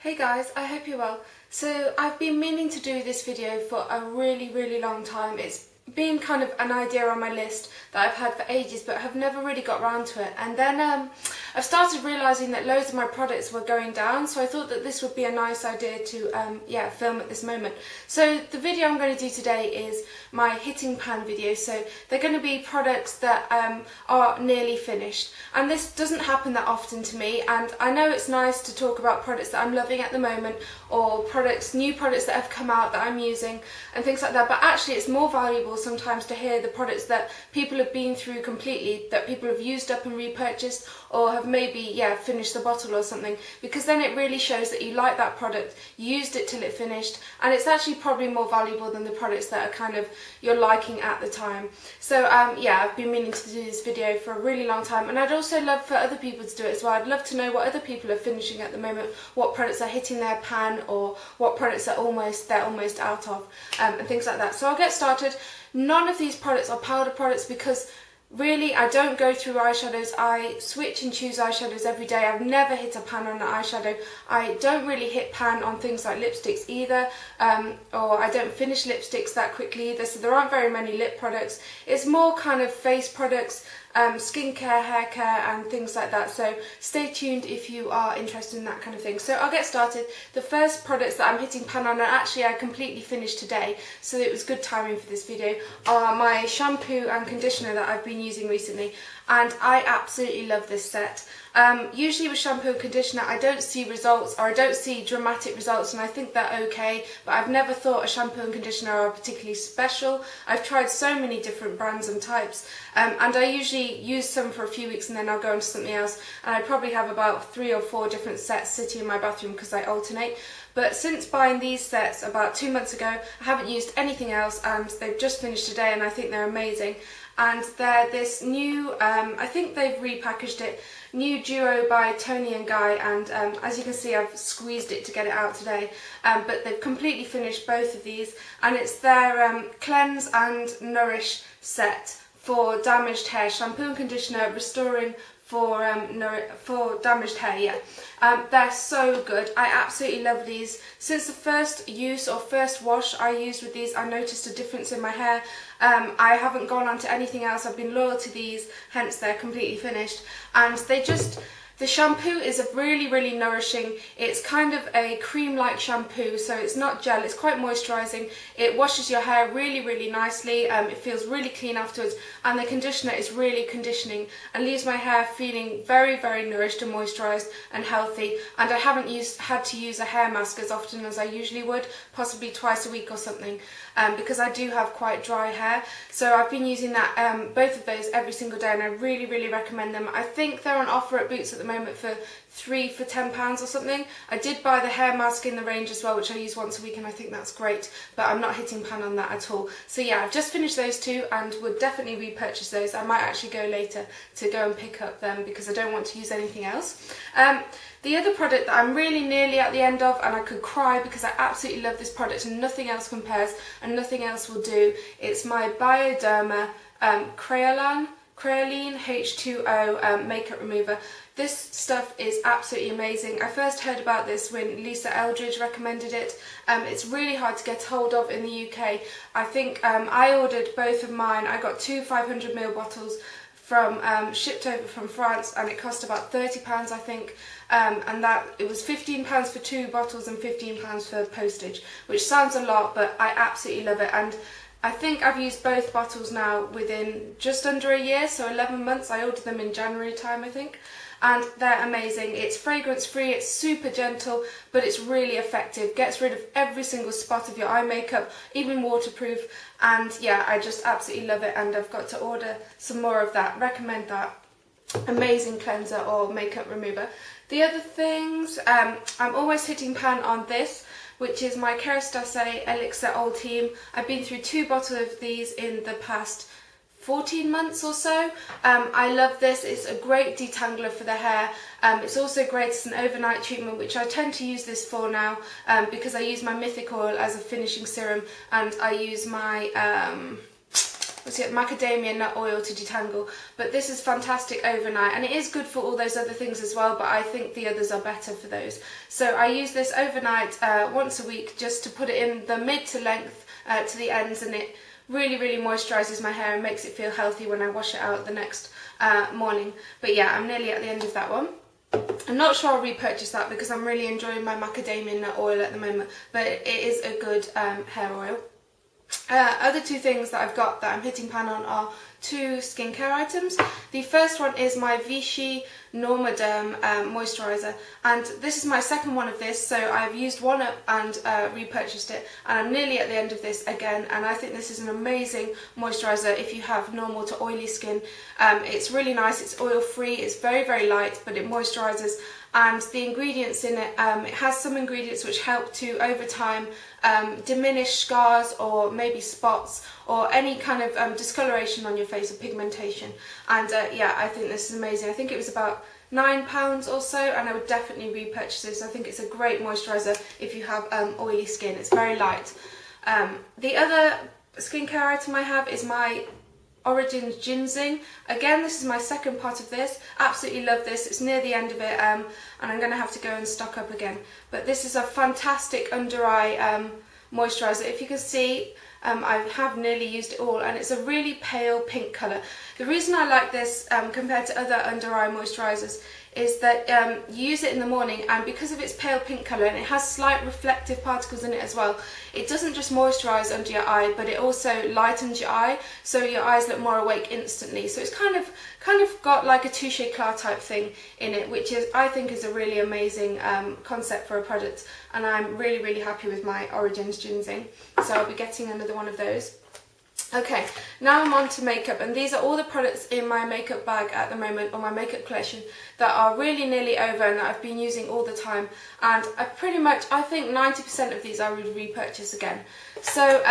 Hey guys, I hope you're well. So I've been meaning to do this video for a really long time. It's been kind of an idea on my list that I've had for ages, but have never really got around to it. And then I've started realising that loads of my products were going down, so I thought that this would be a nice idea to film at this moment. So the video I'm going to do today is my hitting pan video. So they're going to be products that are nearly finished, and this doesn't happen that often to me, and I know it's nice to talk about products that I'm loving at the moment, or new products that have come out that I'm using and things like that, but actually it's more valuable sometimes to hear the products that people have been through completely, that people have used up and repurchased, or have maybe finished the bottle or something, because then it really shows that you like that product, you used it till it finished, and it's actually probably more valuable than the products that are kind of you're liking at the time. So I've been meaning to do this video for a really long time, and I'd also love for other people to do it as well. I'd love to know what other people are finishing at the moment, what products are hitting their pan, or what products they're almost out of, and things like that. So I'll get started. None of these products are powder products because really I don't go through eyeshadows. I switch and choose eyeshadows every day. I've never hit a pan on an eyeshadow. I don't really hit pan on things like lipsticks either, or I don't finish lipsticks that quickly either, so there aren't very many lip products. It's more kind of face products, skincare, hair care and things like that, so stay tuned if you are interested in that kind of thing. So I'll get started. The first products that I'm hitting pan on, and actually I completely finished today, so it was good timing for this video, are my shampoo and conditioner that I've been using recently, and I absolutely love this set. Usually with shampoo and conditioner I don't see results, or I don't see dramatic results, and I think they're okay, but I've never thought a shampoo and conditioner are particularly special. I've tried so many different brands and types, and I usually use some for a few weeks and then I'll go on to something else, and I probably have about 3 or 4 different sets sitting in my bathroom because I alternate. But since buying these sets about 2 months ago, I haven't used anything else, and they've just finished today and I think they're amazing. And they're this new, I think they've repackaged it, new duo by Toni and Guy, and as you can see I've squeezed it to get it out today, but they've completely finished both of these, and it's their Cleanse and Nourish set for damaged hair, shampoo and conditioner restoring for damaged hair. They're so good. I absolutely love these. Since the first use or first wash I used with these, I noticed a difference in my hair. I haven't gone on to anything else. I've been loyal to these, hence they're completely finished, and the shampoo is a really nourishing. It's kind of a cream-like shampoo, so it's not gel, it's quite moisturising. It washes your hair really nicely, it feels really clean afterwards, and the conditioner is really conditioning and leaves my hair feeling very nourished and moisturised and healthy. And I haven't had to use a hair mask as often as I usually would, possibly twice a week or something, because I do have quite dry hair. So I've been using that, both of those every single day, and I really recommend them. I think they're on offer at Boots at the moment for 3 for £10 or something. I did buy the hair mask in the range as well, which I use once a week, and I think that's great, but I'm not hitting pan on that at all. So yeah, I've just finished those two and would definitely repurchase those. I might actually go later to go and pick up them because I don't want to use anything else. The other product that I'm really nearly at the end of, and I could cry because I absolutely love this product and nothing else compares and nothing else will do, it's my Bioderma Crealine H2O makeup remover. This stuff is absolutely amazing. I first heard about this when Lisa Eldridge recommended it. It's really hard to get hold of in the UK. I think I ordered both of mine. I got 2 500ml bottles from shipped over from France, and it cost about £30 I think, and that it was £15 for 2 bottles and £15 for postage, which sounds a lot, but I absolutely love it. And I think I've used both bottles now within just under a year, so 11 months. I ordered them in January time I think, and they're amazing. It's fragrance free, it's super gentle, but it's really effective. Gets rid of every single spot of your eye makeup, even waterproof, and yeah, I just absolutely love it, and I've got to order some more of that. Recommend that. Amazing cleanser or makeup remover. The other things, I'm always hitting pan on this, which is my Kerastase Elixir Ultime. I've been through 2 bottles of these in the past 14 months or so. I love this. It's a great detangler for the hair. It's also great as an overnight treatment, which I tend to use this for now, because I use my Mythic oil as a finishing serum, and I use my obviously macadamia nut oil to detangle, but this is fantastic overnight, and it is good for all those other things as well, but I think the others are better for those. So I use this overnight once a week just to put it in the mid to length to the ends, and it really moisturises my hair and makes it feel healthy when I wash it out the next morning. But yeah, I'm nearly at the end of that one. I'm not sure I'll repurchase that because I'm really enjoying my macadamia nut oil at the moment, but it is a good hair oil. Other two things that I've got that I'm hitting pan on are two skincare items. The first one is my Vichy Normaderm moisturiser, and this is my second one of this, so I've used one up and repurchased it, and I'm nearly at the end of this again, and I think this is an amazing moisturiser if you have normal to oily skin. It's really nice, it's oil free, it's very light, but it moisturises, and the ingredients in it, it has some ingredients which help to over time diminish scars or maybe spots or any kind of discoloration on your face or pigmentation. And yeah, I think this is amazing. I think it was about £9 or so, and I would definitely repurchase this. I think it's a great moisturiser if you have oily skin. It's very light. The other skincare item I have is my Origins GinZing. Again, this is my second pot of this. Absolutely love this. It's near the end of it, and I'm going to have to go and stock up again. But this is a fantastic under eye moisturiser. If you can see, I have nearly used it all, and it's a really pale pink colour. The reason I like this compared to other under eye moisturisers is that you use it in the morning, and because of its pale pink colour and it has slight reflective particles in it as well, it doesn't just moisturise under your eye, but it also lightens your eye, so your eyes look more awake instantly. So it's kind of got like a touche éclat type thing in it, which is, I think, is a really amazing concept for a product, and I'm really happy with my Origins GinZing. So I'll be getting another one of those. Okay, now I'm on to makeup, and these are all the products in my makeup bag at the moment, or my makeup collection, that are really nearly over and that I've been using all the time, and I think 90% of these I would repurchase again. So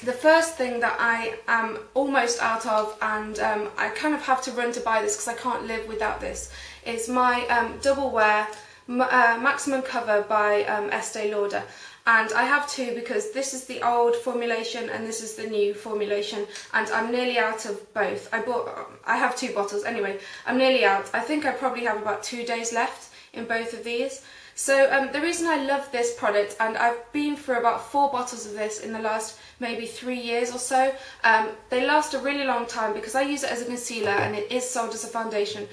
the first thing that I am almost out of, and I kind of have to run to buy this because I can't live without this, is my Double Wear Maximum Cover by Estee Lauder. And I have two because this is the old formulation and this is the new formulation, and I'm nearly out of both. I have two bottles anyway. I'm nearly out. I think I probably have about 2 days left in both of these. So the reason I love this product, and I've been through about 4 bottles of this in the last maybe 3 years or so. They last a really long time because I use it as a concealer and it is sold as a foundation.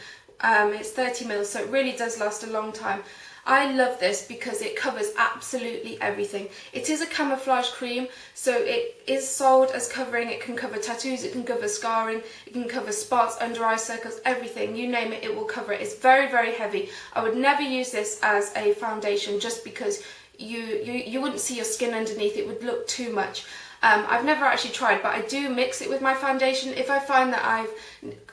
It's 30ml, so it really does last a long time. I love this because it covers absolutely everything. It is a camouflage cream, so it is sold as covering. It can cover tattoos, it can cover scarring, it can cover spots, under eye circles, everything, you name it, it will cover it. It's very heavy. I would never use this as a foundation just because you wouldn't see your skin underneath. It would look too much. I've never actually tried, but I do mix it with my foundation. If I find that I've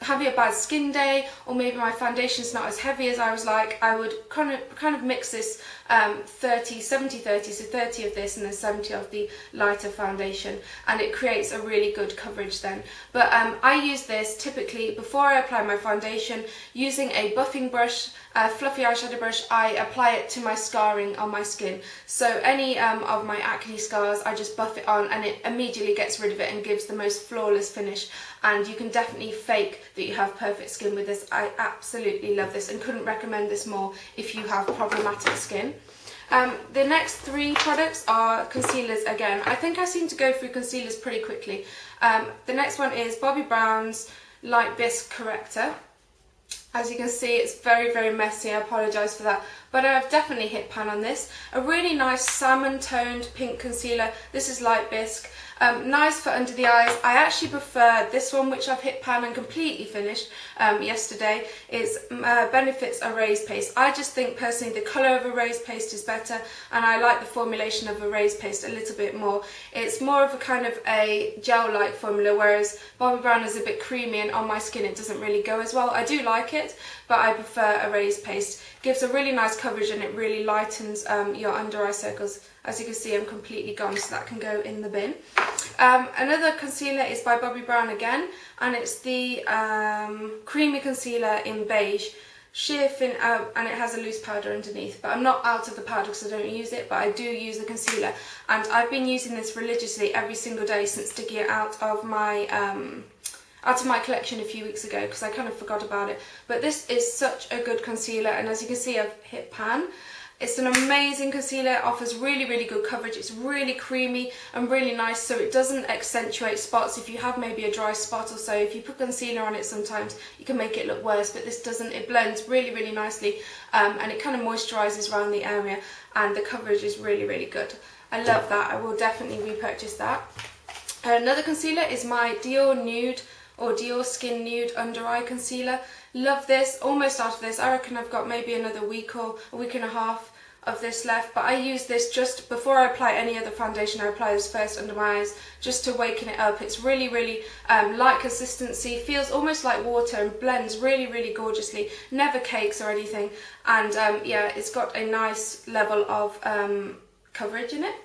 having a bad skin day, or maybe my foundation's not as heavy as I was like, I would kind of mix this 70-30, so 30 of this and then 70 of the lighter foundation, and it creates a really good coverage then. But I use this typically before I apply my foundation using a buffing brush, a fluffy eyeshadow brush. I apply it to my scarring on my skin. So any of my acne scars, I just buff it on and it immediately gets rid of it and gives the most flawless finish. And you can definitely fake that you have perfect skin with this. I absolutely love this and couldn't recommend this more if you have problematic skin. The next 3 products are concealers again. I think I seem to go through concealers pretty quickly. The next one is Bobbi Brown's Light Bisque Corrector. As you can see, it's very messy. I apologise for that, but I've definitely hit pan on this. A really nice salmon toned pink concealer. This is Light Bisque. Nice for under the eyes. I actually prefer this one, which I've hit pan and completely finished yesterday. It's Benefit's Erase Paste. I just think personally the colour of Erase Paste is better, and I like the formulation of Erase Paste a little bit more. It's more of a kind of a gel-like formula, whereas Bobbi Brown is a bit creamy and on my skin it doesn't really go as well. I do like it, but I prefer Erase Paste. Gives a really nice coverage and it really lightens your under eye circles. As you can see, I'm completely gone, so that can go in the bin. Another concealer is by Bobbi Brown again, and it's the creamy concealer in beige. sheer thin out, and it has a loose powder underneath, but I'm not out of the powder because I don't use it, but I do use the concealer, and I've been using this religiously every single day since digging it out of my collection a few weeks ago because I kind of forgot about it. But this is such a good concealer, and as you can see, I've hit pan. It's an amazing concealer. It offers really, really good coverage. It's really creamy and really nice, so it doesn't accentuate spots. If you have maybe a dry spot or so, if you put concealer on it sometimes, you can make it look worse, but this doesn't. It blends really, really nicely, and it kind of moisturises around the area, and the coverage is really, really good. I love that. I will definitely repurchase that. Another concealer is my Dior Nude or Dior Skin Nude Under Eye Concealer. Love this. Almost out of this. I reckon I've got maybe another week or a week and a half of this left, but I use this just before I apply any other foundation. I apply this first under my eyes just to waken it up. It's really, really light consistency, feels almost like water, and blends really, really gorgeously, never cakes or anything, and yeah, it's got a nice level of coverage in it.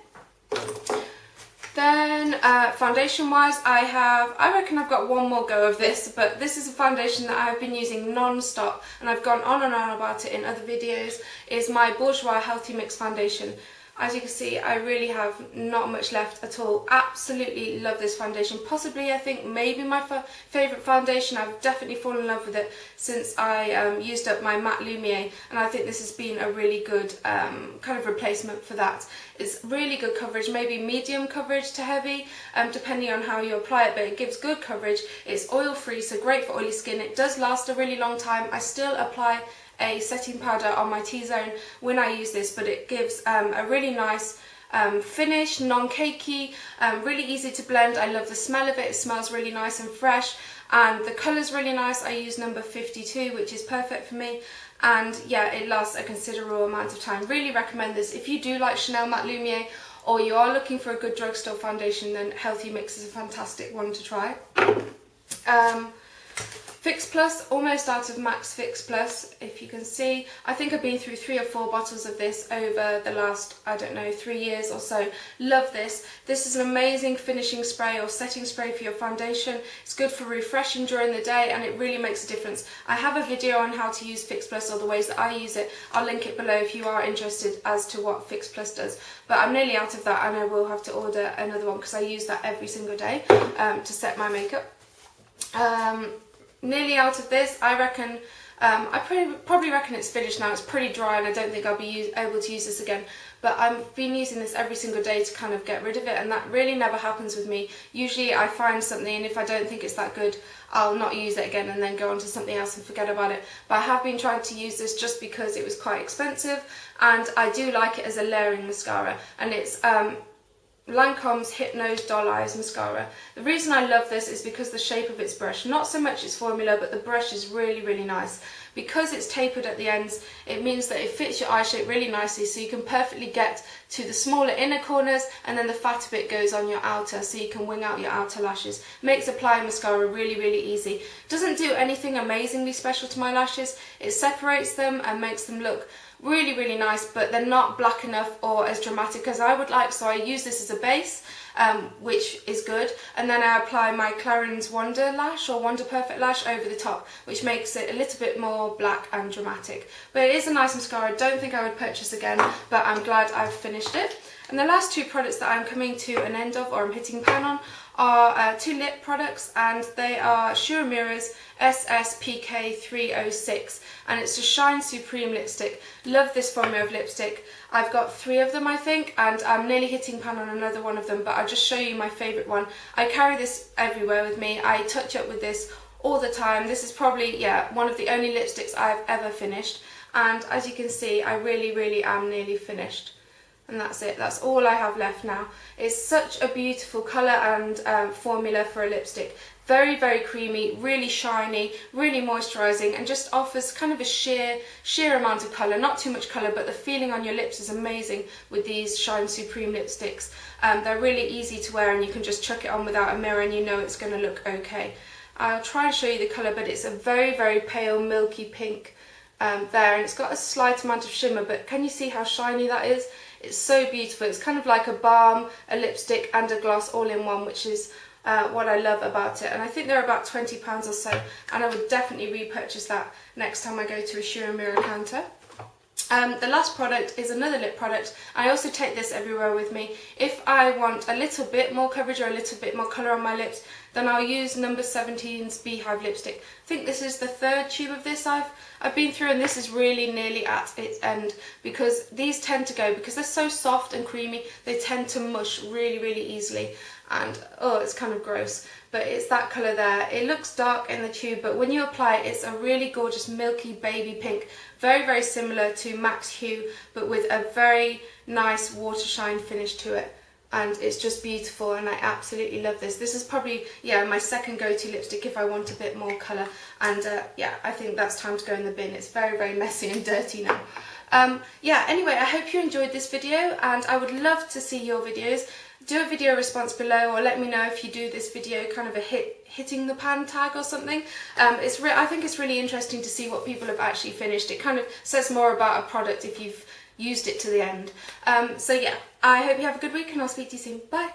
Then foundation wise, I reckon I've got one more go of this, but this is a foundation that I've been using non-stop, and I've gone on and on about it in other videos, is my Bourjois Healthy Mix Foundation. As you can see, I really have not much left at all. Absolutely love this foundation. Possibly, I think, maybe my favourite foundation. I've definitely fallen in love with it since I used up my Matte Lumiere, and I think this has been a really good kind of replacement for that. It's really good coverage, maybe medium coverage to heavy, depending on how you apply it, but it gives good coverage. It's oil-free, so great for oily skin. It does last a really long time. I still apply a setting powder on my T-zone when I use this, but it gives a really nice finish, non-cakey, really easy to blend. I love the smell of it. It smells really nice and fresh, and the colour's really nice. I use number 52, which is perfect for me, and yeah, it lasts a considerable amount of time. Really recommend this. If you do like Chanel Matte Lumiere, or you are looking for a good drugstore foundation, then Healthy Mix is a fantastic one to try. Fix Plus, almost out of Max Fix Plus, if you can see. I think I've been through 3 or 4 bottles of this over the last, I don't know, 3 years or so. Love this. This is an amazing finishing spray or setting spray for your foundation. It's good for refreshing during the day, and it really makes a difference. I have a video on how to use Fix Plus or the ways that I use it. I'll link it below if you are interested as to what Fix Plus does. But I'm nearly out of that, and I will have to order another one because I use that every single day to set my makeup. Nearly out of this. I reckon, I probably reckon it's finished now. It's pretty dry, and I don't think I'll be able to use this again. But I've been using this every single day to kind of get rid of it, and that really never happens with me. Usually I find something, and if I don't think it's that good, I'll not use it again and then go on to something else and forget about it. But I have been trying to use this just because it was quite expensive, and I do like it as a layering mascara, and it's Lancome's Hit Nose Doll Eyes Mascara. The reason I love this is because the shape of its brush, not so much its formula, but the brush is really, really nice. Because it's tapered at the ends, it means that it fits your eye shape really nicely, so you can perfectly get to the smaller inner corners, and then the fatter bit goes on your outer, so you can wing out your outer lashes. Makes applying mascara really, really easy. Doesn't do anything amazingly special to my lashes. It separates them and makes them look really, really nice, but they're not black enough or as dramatic as I would like, so I use this as a base, which is good, and then I apply my Clarins Wonder Lash or Wonder Perfect Lash over the top, which makes it a little bit more black and dramatic. But it is a nice mascara. I don't think I would purchase again, but I'm glad I've finished it. And the last 2 products that I'm coming to an end of, or I'm hitting pan on, are 2 lip products, and they are Uemura's SSPK 306, and it's a Shine Supreme lipstick. Love this formula of lipstick. I've got 3 of them, I think, and I'm nearly hitting pan on another one of them, but I'll just show you my favourite one. I carry this everywhere with me. I touch up with this all the time. This is probably, yeah, one of the only lipsticks I've ever finished, and as you can see, I really, really am nearly finished. And that's it. That's all I have left now. It's such a beautiful colour and formula for a lipstick. Very, very creamy, really shiny, really moisturising, and just offers kind of a sheer amount of colour. Not too much colour, but the feeling on your lips is amazing with these Shine Supreme lipsticks. They're really easy to wear, and you can just chuck it on without a mirror and you know it's going to look okay. I'll try and show you the colour, but it's a very, very pale milky pink there, and it's got a slight amount of shimmer, but can you see how shiny that is? It's so beautiful. It's kind of like a balm, a lipstick and a gloss all in one, which is what I love about it, and I think they're about £20 or so, and I would definitely repurchase that next time I go to a Uemura counter. The last product is another lip product. I also take this everywhere with me. If I want a little bit more coverage or a little bit more colour on my lips, then I'll use number 17's Beehive lipstick. I think this is the third tube of this I've been through, and this is really nearly at its end, because these tend to go, because they're so soft and creamy, they tend to mush really, really easily, and oh, it's kind of gross. But it's that colour there. It looks dark in the tube, but when you apply it, it's a really gorgeous milky baby pink. Very, very similar to Max Hue, but with a very nice water shine finish to it. And it's just beautiful, and I absolutely love this. This is probably, yeah, my second go-to lipstick if I want a bit more colour. And yeah, I think that's time to go in the bin. It's very, very messy and dirty now. Yeah, anyway, I hope you enjoyed this video, and I would love to see your videos. Do a video response below, or let me know if you do this video kind of a hitting the pan tag or something. I think it's really interesting to see what people have actually finished. It kind of says more about a product if you've used it to the end. So yeah, I hope you have a good week, and I'll speak to you soon. Bye!